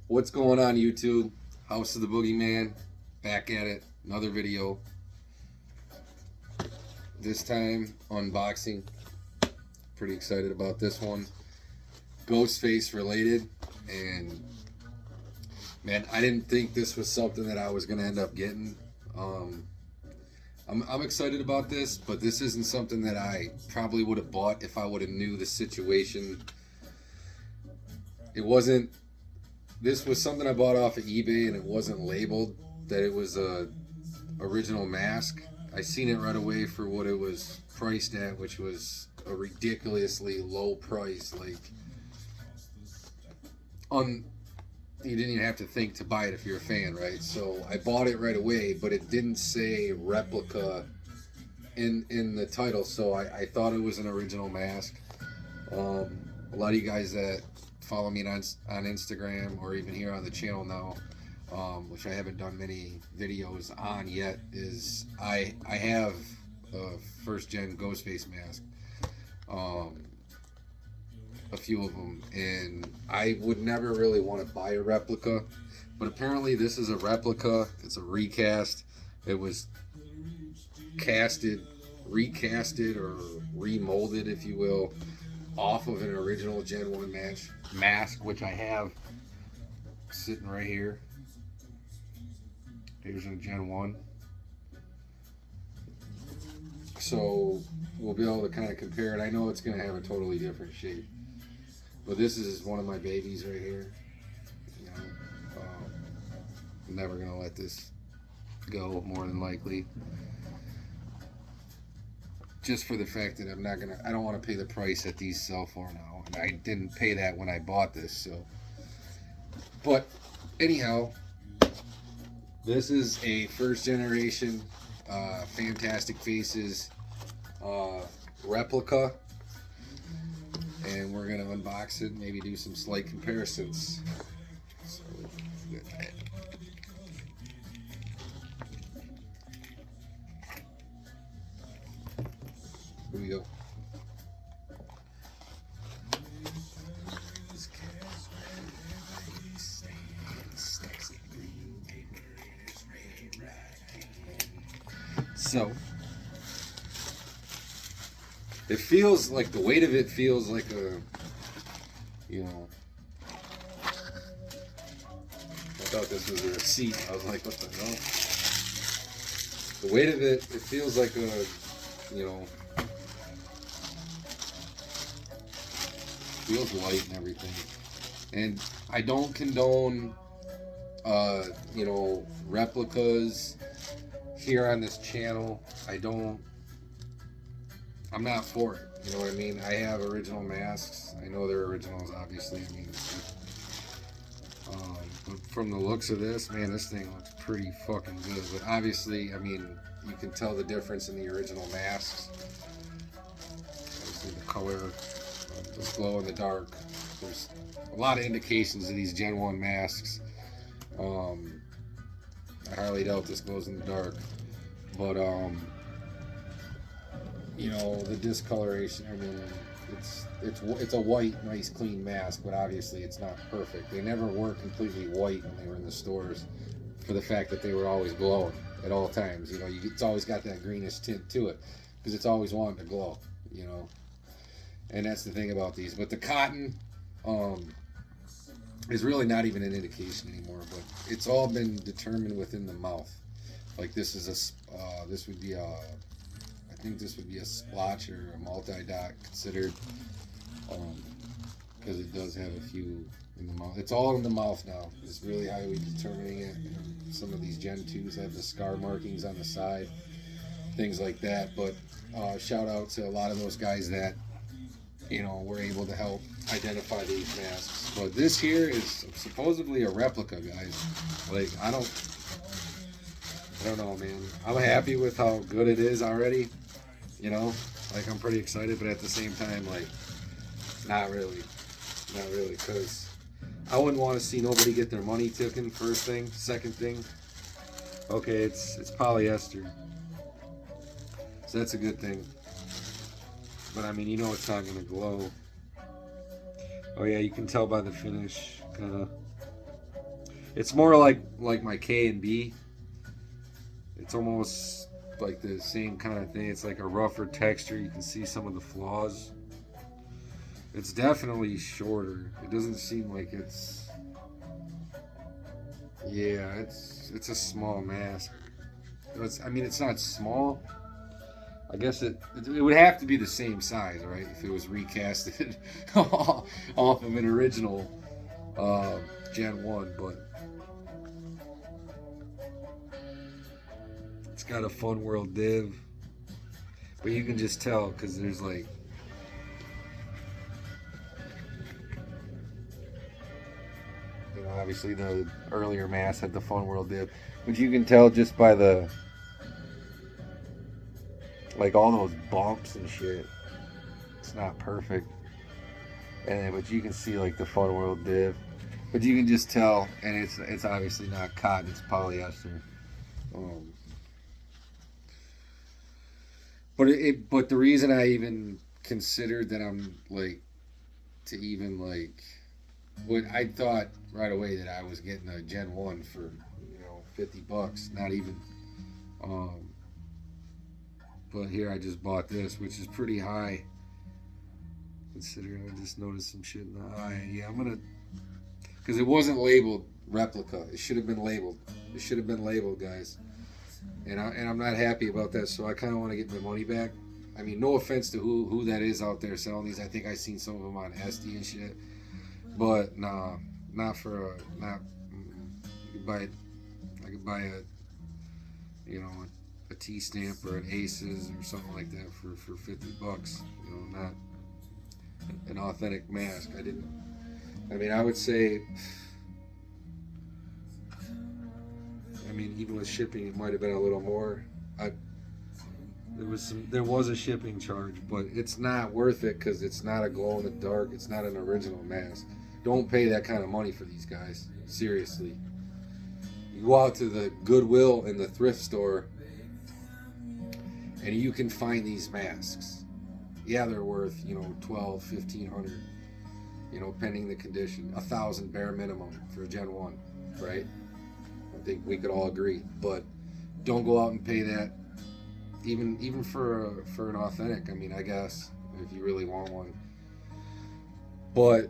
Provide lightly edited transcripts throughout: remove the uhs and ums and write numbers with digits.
What's going on, YouTube? House of the Boogeyman, back at it. Another video. This time, unboxing. Pretty excited about this one. Ghostface related. And, man, I didn't think this was something that I was going to end up getting. I'm excited about this, but this isn't something that I probably would have bought if I would have knew the situation. It wasn't... This was something I bought off of eBay, and it wasn't labeled that it was a original mask. I seen it right away for what it was priced at, which was a ridiculously low price. Like, you didn't even have to think to buy it if you're a fan, right? So I bought it right away, but it didn't say replica in the title, so I thought it was an original mask. A lot of you guys that follow me on Instagram or even here on the channel now, which I haven't done many videos on yet, is I have a first gen Ghostface mask, a few of them, and I would never really want to buy a replica, but apparently this is a replica. It's a recast. It was recasted or remolded, if you will, off of an original Gen 1 mask, which I have sitting right here. Here's a Gen 1. So we'll be able to kind of compare it. I know it's going to have a totally different shape, but this is one of my babies right here. You know, I'm never going to let this go, more than likely. Just for the fact that I don't want to pay the price that these sell for now. And I didn't pay that when I bought this, so. But anyhow, this is a first generation Fantastic Faces replica. And we're gonna unbox it and maybe do some slight comparisons. So, here we go. So it feels like, the weight of it feels like a, you know, I thought this was a receipt. I was like, what the hell? The weight of it, it feels like a, you know, feels light and everything. And I don't condone, you know, replicas here on this channel. I'm not for it. You know what I mean? I have original masks. I know they're originals, obviously. I mean, but from the looks of this, man, this thing looks pretty fucking good. But obviously, I mean, you can tell the difference in the original masks. Obviously, the color, the glow in the dark. There's a lot of indications of these Gen 1 masks. I highly doubt this glows in the dark. But, you know, the discoloration, I mean, it's a white, nice, clean mask, but obviously it's not perfect. They never were completely white when they were in the stores, for the fact that they were always glowing at all times. You know, it's always got that greenish tint to it, because it's always wanting to glow, you know. And that's the thing about these. But the cotton is really not even an indication anymore, but it's all been determined within the mouth. Like, this is this would be a, I think this would be a splotch or a multi-dot considered, because it does have a few in the mouth. It's all in the mouth now. It's really how we're determining it. And some of these Gen 2s have the scar markings on the side, things like that. But shout out to a lot of those guys that, you know, were able to help identify these masks. But this here is supposedly a replica, guys. Like, I don't know, man. I'm happy with how good it is already. You know, like, I'm pretty excited, but at the same time, like, not really, because I wouldn't want to see nobody get their money taken. First thing. Second thing, okay, it's polyester, so that's a good thing. But I mean, you know, it's not gonna glow. Oh yeah, you can tell by the finish, kind of It's more like my K and B. It's almost like the same kind of thing. It's like a rougher texture. You can see some of the flaws. It's definitely shorter. It doesn't seem like it's. Yeah, it's a small mask. I mean, it's not small. I guess it would have to be the same size, right? If it was recasted off of an original Gen 1, but it's got a Fun World div. But you can just tell because there's like. You know, obviously the earlier mask had the Fun World div. But you can tell just by the. Like all those bumps and shit. It's not perfect. But you can see like the Fun World div. But you can just tell, and it's obviously not cotton, it's polyester. But the reason I even considered that I'm like to even like what I thought right away that I was getting a Gen 1 for $50, not even. But here I just bought this, which is pretty high. Considering I just noticed some shit in the eye. Yeah, I'm gonna, because it wasn't labeled replica. It should have been labeled. It should have been labeled, guys. And I'm not happy about that. So I kind of want to get my money back. I mean, no offense to who that is out there selling these. I think I seen some of them on SD and shit. But nah, not for a not. You could buy it. I could buy a T-stamp or an Aces or something like that for $50. Not an authentic mask. I would say. Even with shipping, it might have been a little more. There was a shipping charge, but it's not worth it because it's not a glow in the dark. It's not an original mask. Don't pay that kind of money for these guys. Seriously. You go out to the Goodwill and the thrift store, and you can find these masks. Yeah, they're worth $1,200, $1,500. Pending the condition, $1,000 bare minimum for a Gen 1, right? I think we could all agree, but don't go out and pay that, even for an authentic. I guess if you really want one, but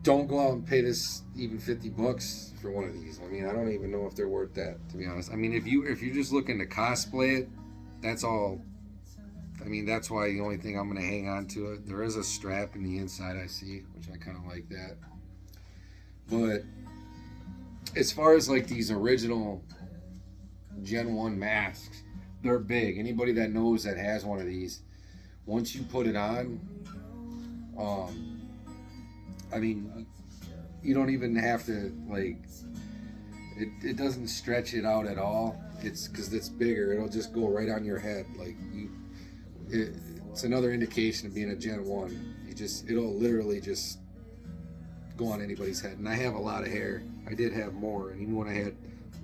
don't go out and pay this even $50 for one of these. I don't even know if they're worth that, to be honest. If you're just looking to cosplay it, that's all. That's why the only thing I'm gonna hang on to it. There is a strap in the inside I see, which I kind of like that, but. As far as like these original Gen 1 masks, they're big. Anybody that knows that has one of these, once you put it on, you don't even have to like, it doesn't stretch it out at all. It's because it's bigger. It'll just go right on your head. It's another indication of being a Gen 1. It'll literally just go on anybody's head. And I have a lot of hair. I did have more, and even when I had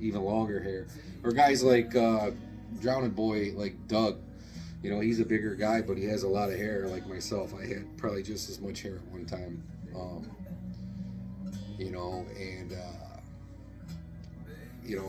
even longer hair, or guys like Drowning Boy, like Doug, he's a bigger guy, but he has a lot of hair. Like myself, I had probably just as much hair at one time,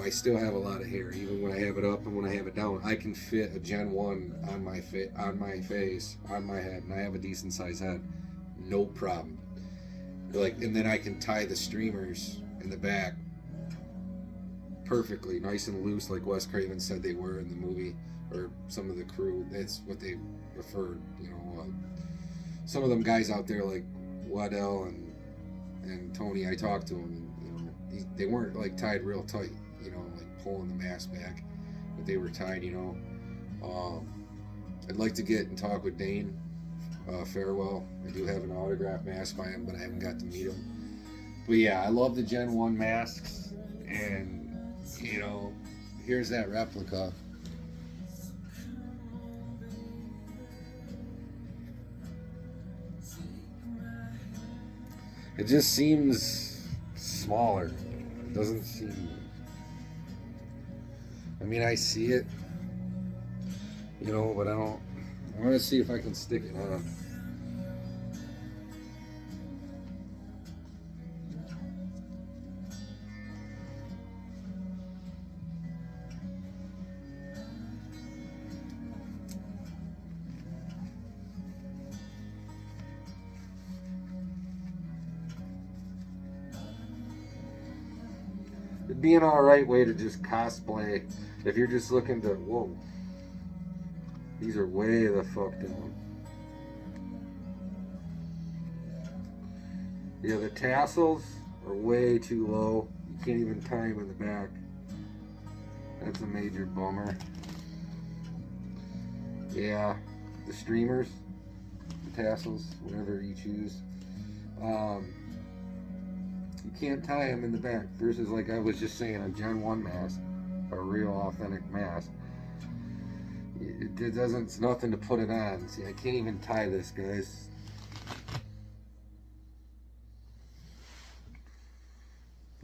I still have a lot of hair, even when I have it up and when I have it down. I can fit a Gen 1 on my face, on my head, and I have a decent sized head, no problem. And then I can tie the streamers in the back perfectly, nice and loose, like Wes Craven said they were in the movie, or some of the crew. That's what they preferred. Some of them guys out there like Waddell and Tony, I talked to them, and they weren't like tied real tight, like pulling the mask back, but they were tied. I'd like to get and talk with Dane Farewell. I do have an autographed mask by him, but I haven't got to meet him. But yeah, I love the Gen 1 masks, and here's that replica. It just seems smaller. It doesn't seem. I see it, but I don't. I want to see if I can stick it on. It'd be an alright way to just cosplay if you're just looking to, whoa, these are way the fuck down. Yeah, the tassels are way too low. You can't even tie them in the back. That's a major bummer. Yeah, the streamers, the tassels, whatever you choose. You can't tie them in the back versus, like I was just saying, a Gen 1 mask, a real authentic mask. It doesn't, it's nothing to put it on. See, I can't even tie this, guys.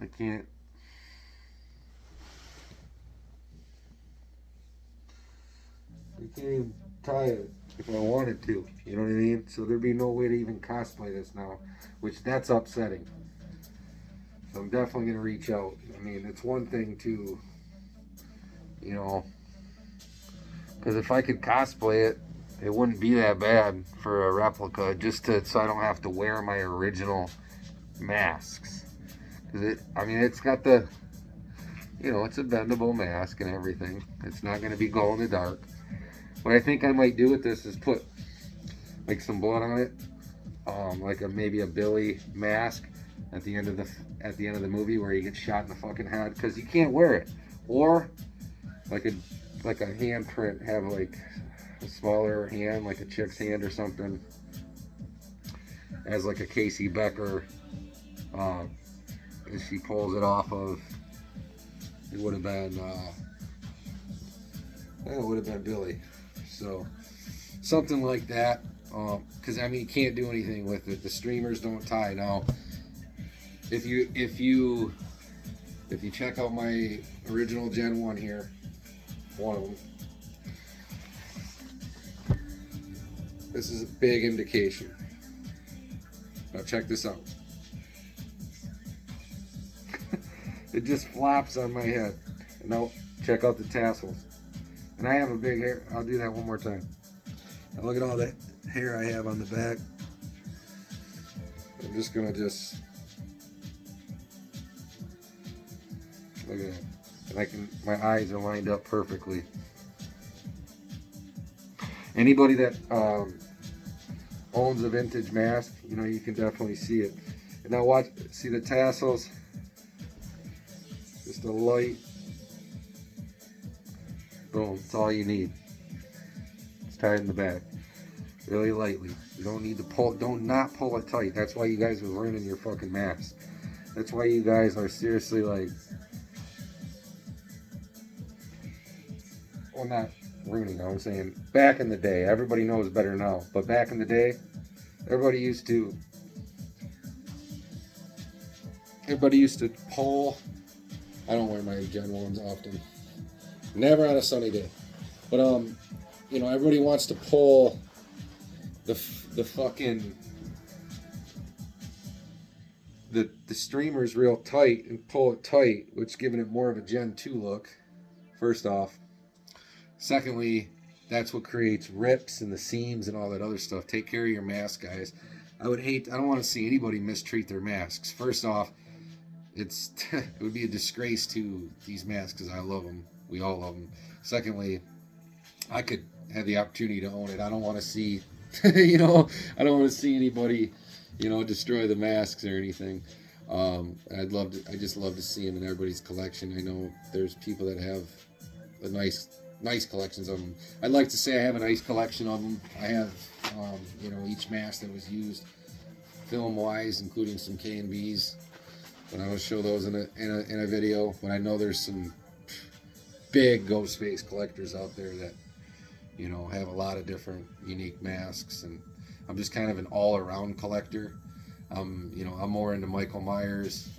I can't. I can't even tie it if I wanted to. You know what I mean? So there'd be no way to even cosplay this now, which that's upsetting. So I'm definitely gonna reach out. I mean, it's one thing to, you know, because if I could cosplay it, it wouldn't be that bad for a replica, just to so I don't have to wear my original masks. Because I mean, it's got the, you know, it's a bendable mask and everything. It's not going to be glow in the dark. What I think I might do with this is put like some blood on it, like maybe a Billy mask at the end of the movie where he gets shot in the fucking head, because you can't wear it. Or like a handprint, have like a smaller hand, like a chick's hand or something, as like a Casey Becker. As she pulls it off of, it would have been, it would have been Billy. So something like that, because I mean, you can't do anything with it. The streamers don't tie. Now, if you check out my original Gen 1 here, one of them, this is a big indication. Now check this out. It just flops on my head. And now check out the tassels. And I have a big hair. I'll do that one more time. Now look at all that hair I have on the back. I'm just gonna look at that. And my eyes are lined up perfectly. Anybody that owns a vintage mask, you know, you can definitely see it. And now see the tassels? Just a light, boom, that's all you need. It's tied in the back, really lightly. You don't need to pull, not pull it tight. That's why you guys are ruining your fucking mask. That's why you guys are seriously like, well, not ruining, I'm saying back in the day, everybody knows better now, but back in the day, everybody used to pull. I don't wear my Gen 1s often. Never on a sunny day. But, you know, everybody wants to pull the fucking, the streamers real tight and pull it tight, which giving it more of a Gen 2 look, first off. Secondly, that's what creates rips and the seams and all that other stuff. Take care of your mask, guys. I don't want to see anybody mistreat their masks. First off, it would be a disgrace to these masks because I love them. We all love them. Secondly, I could have the opportunity to own it. I don't want to see, you know, I don't want to see anybody, you know, destroy the masks or anything. I just love to see them in everybody's collection. I know there's people that have a nice collections of them. I'd like to say I have a nice collection of them. I have, you know, each mask that was used film-wise, including some K&Bs. But I will show those in a video. But I know there's some big Ghostface collectors out there that, you know, have a lot of different unique masks, and I'm just kind of an all-around collector. You know, I'm more into Michael Myers,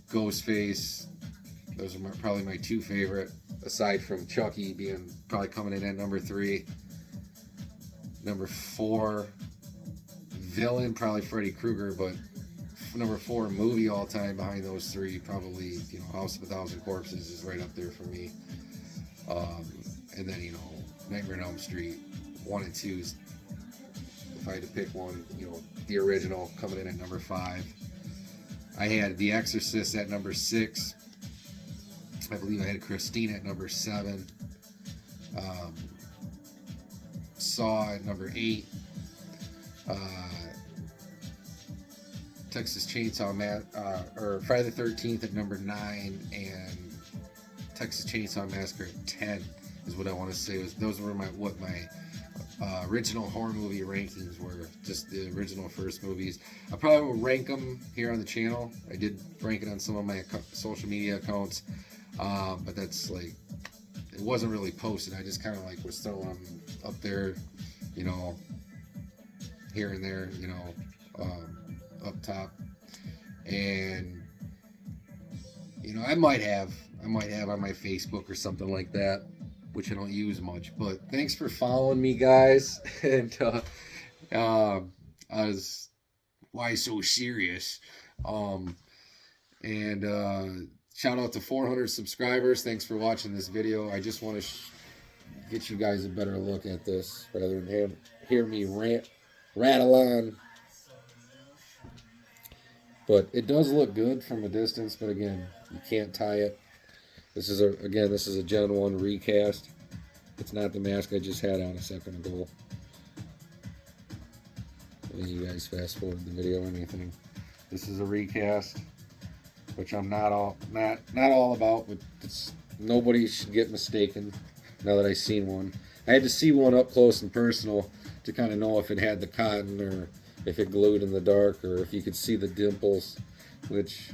Ghostface. Those are probably my two favorite, aside from Chucky being probably coming in at number 3. Number 4, villain, probably Freddy Krueger, but number 4 movie all time behind those 3, probably, you know, House of a Thousand Corpses is right up there for me. And then, you know, Nightmare on Elm Street 1 and 2 is, if I had to pick one, you know, the original coming in at number 5. I had The Exorcist at number 6. I believe I had Christina at number 7. Saw at number 8. Texas Chainsaw or Friday the 13th at number 9, and Texas Chainsaw Massacre at 10 is what I want to say. Those were my original horror movie rankings were, just the original first movies. I probably will rank them here on the channel. I did rank it on some of my social media accounts, but that's like, it wasn't really posted. I just kind of like was throwing them up there, you know, here and there, you know, up top. And you know, I might have on my Facebook or something like that, which I don't use much. But thanks for following me, guys. And I was, why so serious? And shout out to 400 subscribers. Thanks for watching this video. I just want to get you guys a better look at this rather than hear me rattle on. But it does look good from a distance, but again, you can't tie it. This is a Gen 1 recast. It's not the mask I just had on a second ago. As you guys fast forward the video or anything. This is a recast, which I'm not all about, but nobody should get mistaken now that I've seen one. I had to see one up close and personal to kind of know if it had the cotton or if it glowed in the dark, or if you could see the dimples, which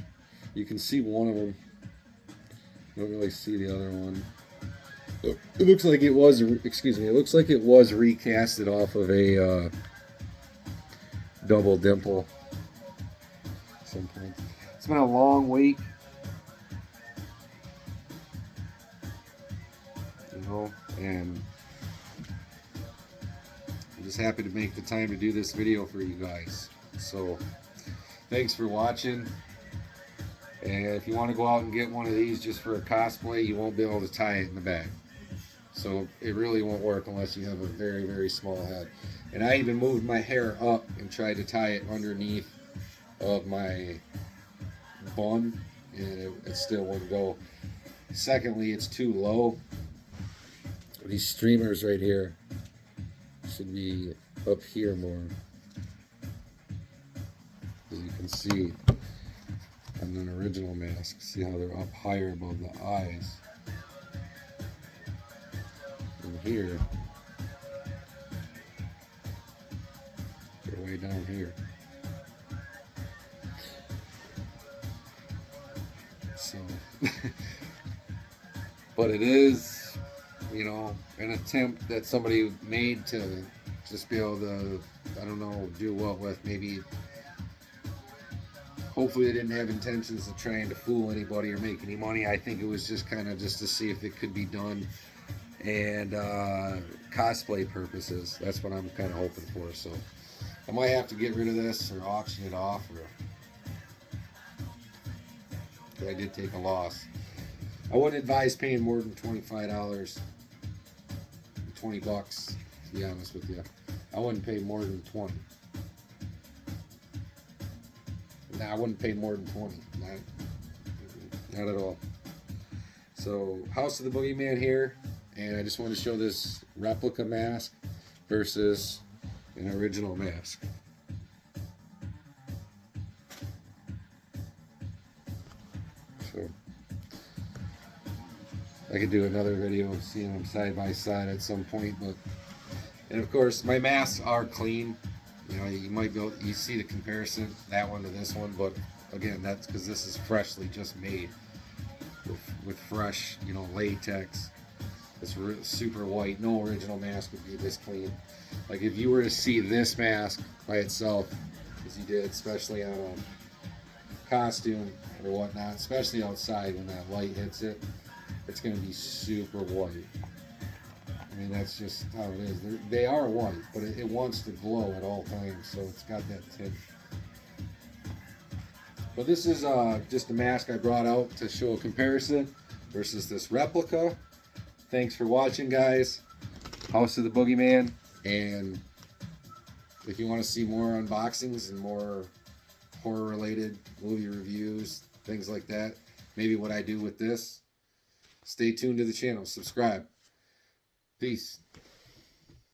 you can see one of them. You don't really see the other one. It looks like it was, excuse me, it looks like it was recasted off of a double dimple at some point. It's been a long week, you know, and I'm just happy to make the time to do this video for you guys. So thanks for watching. And if you want to go out and get one of these just for a cosplay, you won't be able to tie it in the back. So it really won't work unless you have a very, very small head. And I even moved my hair up and tried to tie it underneath of my bun, and it still wouldn't go. Secondly, it's too low. These streamers right here should be up here more, as you can see on an original mask. See how they're up higher above the eyes. And here, they're way down here. So, but it is, you know, an attempt that somebody made to just be able to, I don't know, do what with. Maybe, hopefully they didn't have intentions of trying to fool anybody or make any money. I think it was just kind of just to see if it could be done, and cosplay purposes. That's what I'm kind of hoping for. So I might have to get rid of this or auction it off, but I did take a loss. I wouldn't advise paying more than $25, $20, to be honest with you. I wouldn't pay more than 20. No, I wouldn't pay more than 20. Not at all. So, House of the Boogeyman here, and I just want to show this replica mask versus an original mask. So, I could do another video of seeing them side by side at some point, but, and of course my masks are clean. You know, you might be able, you see the comparison, that one to this one, but again, that's because this is freshly just made with fresh, you know, latex. It's super white. No original mask would be this clean. Like if you were to see this mask by itself, as you did, especially on a costume or whatnot, especially outside when that light hits it, it's going to be super white. I mean, that's just how it is. They are white, but it wants to glow at all times, so it's got that tint. But this is just a mask I brought out to show a comparison versus this replica. Thanks for watching, guys. House of the Boogeyman. And if you want to see more unboxings and more horror-related movie reviews, things like that, maybe what I do with this, Stay tuned to the channel. Subscribe. Peace.